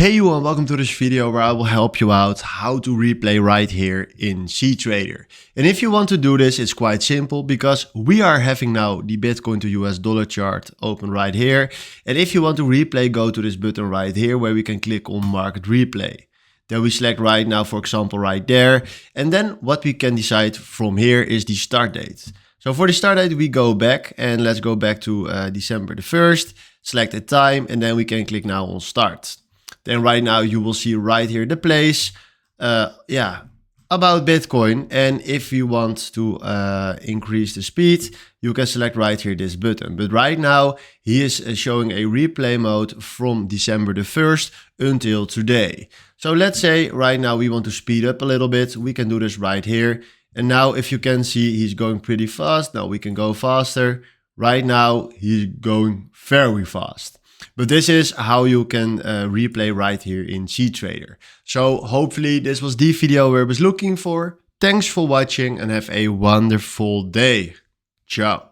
Hey you and welcome to this video where I will help you out how to replay right here in cTrader. And if you want to do this, it's quite simple because we are having now the Bitcoin to US dollar chart open right here. And if you want to replay, go to this button right here where we can click on market replay. Then we select right now, for example, right there. And then what we can decide from here is the start date. So for the start date, we go back and let's go back to December the 1st, select a time, and then we can click now on start. Then right now you will see right here the place, about Bitcoin. And if you want to increase the speed, you can select right here this button. But right now he is showing a replay mode from December the 1st until today. So let's say right now we want to speed up a little bit. We can do this right here. And now if you can see, he's going pretty fast. Now we can go faster. Right now he's going very fast. But this is how you can replay right here in cTrader. So hopefully this was the video where I was looking for. Thanks for watching and have a wonderful day. Ciao.